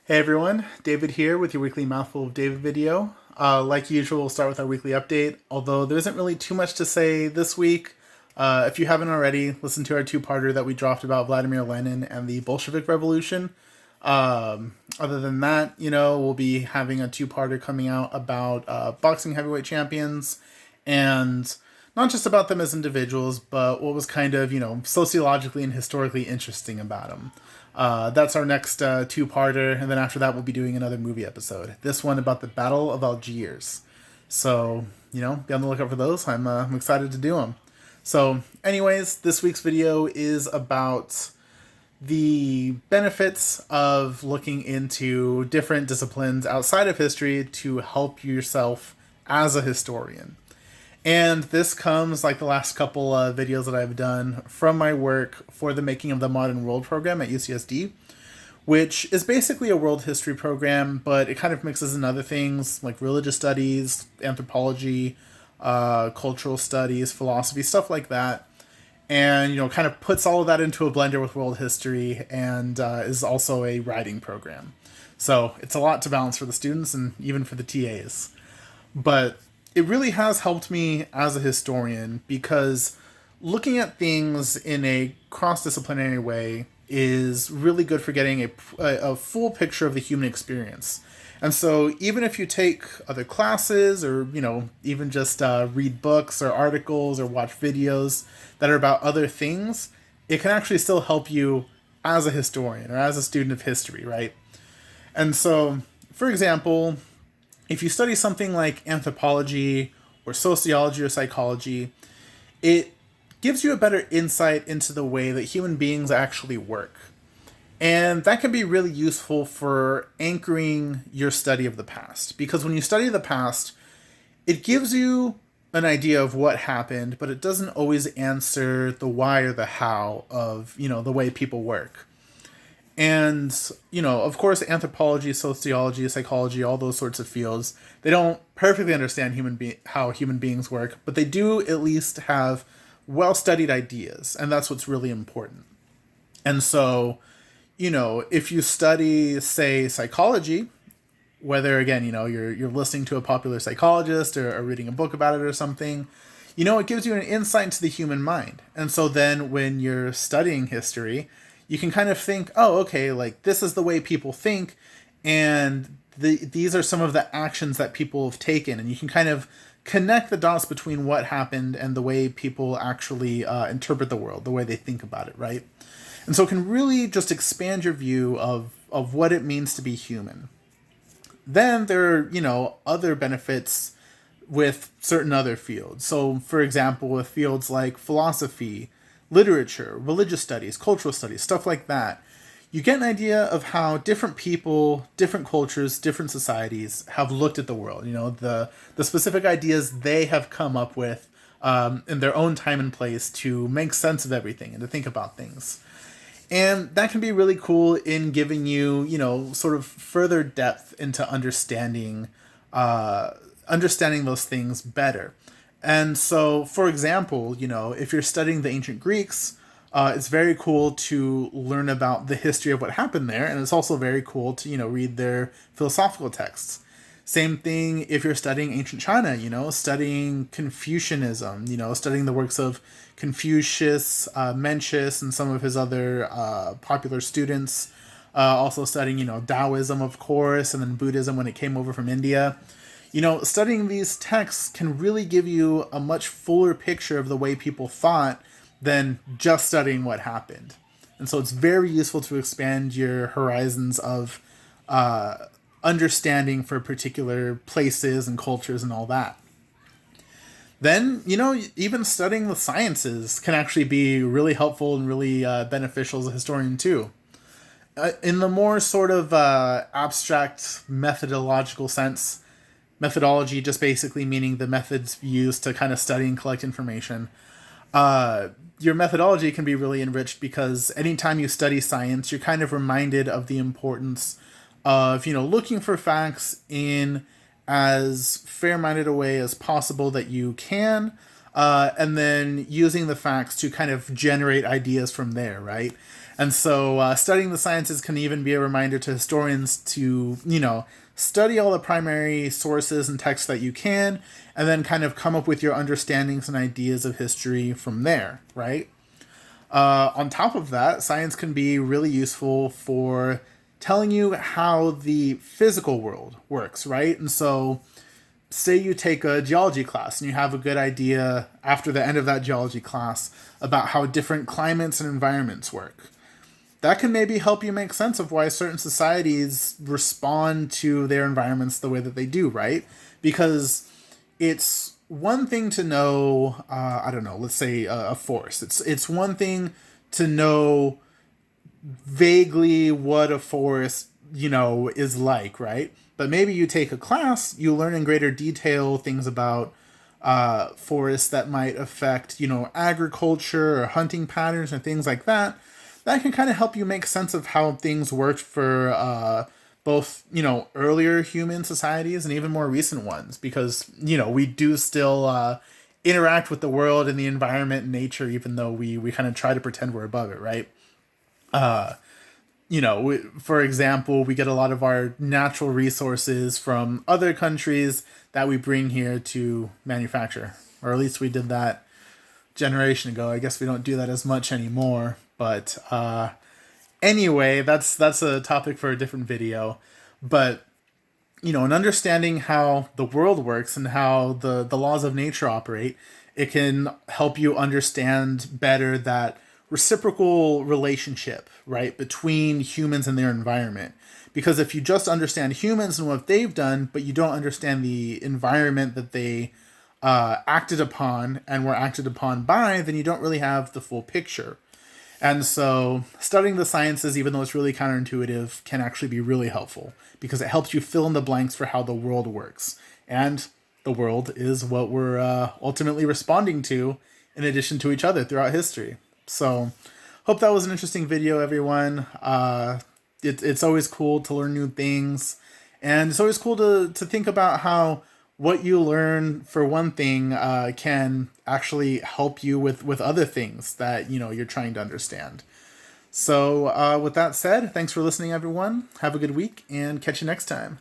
Hey everyone, David here with your weekly Mouthful of David video. Like usual, we'll start with our weekly update, although there isn't really too much to say this week. If you haven't already, listen to our two-parter that we dropped about Vladimir Lenin and the Bolshevik Revolution. Other than that, we'll be having a two-parter coming out about boxing heavyweight champions and not just about them as individuals, but what was kind of, sociologically and historically interesting about them. That's our next two-parter, and then after that we'll be doing another movie episode. This one about the Battle of Algiers. So, be on the lookout for those. I'm excited to do them. So, anyways, this week's video is about the benefits of looking into different disciplines outside of history to help yourself as a historian. And this comes, like the last couple of videos that I've done, from my work for the Making of the Modern World program at UCSD, which is basically a world history program, but it kind of mixes in other things like religious studies, anthropology, cultural studies, philosophy, stuff like that. And, kind of puts all of that into a blender with world history and is also a writing program. So it's a lot to balance for the students and even for the TAs. But it really has helped me as a historian because looking at things in a cross-disciplinary way is really good for getting a full picture of the human experience. And so even if you take other classes or, even just read books or articles or watch videos that are about other things, it can actually still help you as a historian or as a student of history, right? And so, for example, if you study something like anthropology or sociology or psychology, it gives you a better insight into the way that human beings actually work. And that can be really useful for anchoring your study of the past. Because when you study the past, it gives you an idea of what happened, but it doesn't always answer the why or the how of, the way people work. And, of course, anthropology, sociology, psychology, all those sorts of fields, they don't perfectly understand how human beings work, but they do at least have well-studied ideas, and that's what's really important. And so, if you study, say, psychology, whether, again, you're listening to a popular psychologist or reading a book about it or something, it gives you an insight into the human mind. And so then when you're studying history, you can kind of think, oh, okay, like this is the way people think, and these are some of the actions that people have taken, and you can kind of connect the dots between what happened and the way people actually interpret the world, the way they think about it, right? And so it can really just expand your view of what it means to be human. Then there are, other benefits with certain other fields. So, for example, with fields like philosophy, literature, religious studies, cultural studies, stuff like that, you get an idea of how different people, different cultures, different societies have looked at the world. The specific ideas they have come up with in their own time and place to make sense of everything and to think about things. And that can be really cool in giving you, sort of further depth into understanding those things better. And so, for example, if you're studying the ancient Greeks, it's very cool to learn about the history of what happened there. And it's also very cool to, read their philosophical texts. Same thing if you're studying ancient China, studying Confucianism, studying the works of Confucius, Mencius, and some of his other popular students. Also studying, Taoism, of course, and then Buddhism when it came over from India. Studying these texts can really give you a much fuller picture of the way people thought than just studying what happened. And so it's very useful to expand your horizons of understanding for particular places and cultures and all that. Then, even studying the sciences can actually be really helpful and really beneficial as a historian too. In the more sort of abstract methodological sense, methodology just basically meaning the methods used to kind of study and collect information, your methodology can be really enriched because anytime you study science, you're kind of reminded of the importance of, looking for facts in as fair-minded a way as possible that you can, and then using the facts to kind of generate ideas from there, right? And so studying the sciences can even be a reminder to historians to, study all the primary sources and texts that you can, and then kind of come up with your understandings and ideas of history from there, right? On top of that, science can be really useful for telling you how the physical world works, right? And so, say you take a geology class and you have a good idea after the end of that geology class about how different climates and environments work. That can maybe help you make sense of why certain societies respond to their environments the way that they do, right? Because it's one thing to know, I don't know, let's say a forest. It's one thing to know vaguely what a forest, is like, right? But maybe you take a class, you learn in greater detail things about forests that might affect, agriculture or hunting patterns and things like that. That can kind of help you make sense of how things worked for both, earlier human societies and even more recent ones, because, we do still interact with the world and the environment and nature, even though we kind of try to pretend we're above it, right? For example, we get a lot of our natural resources from other countries that we bring here to manufacture, or at least we did that generation ago. I guess we don't do that as much anymore, but anyway, that's a topic for a different video. But in understanding how the world works and how the laws of nature operate, it can help you understand better that reciprocal relationship, right, between humans and their environment. Because if you just understand humans and what they've done, but you don't understand the environment that they acted upon and were acted upon by, then you don't really have the full picture. And so studying the sciences, even though it's really counterintuitive, can actually be really helpful because it helps you fill in the blanks for how the world works. And the world is what we're ultimately responding to in addition to each other throughout history. So hope that was an interesting video, everyone. It's always cool to learn new things. And it's always cool to think about how what you learn for one thing can actually help you with other things that you're trying to understand. So with that said, thanks for listening, everyone. Have a good week and catch you next time.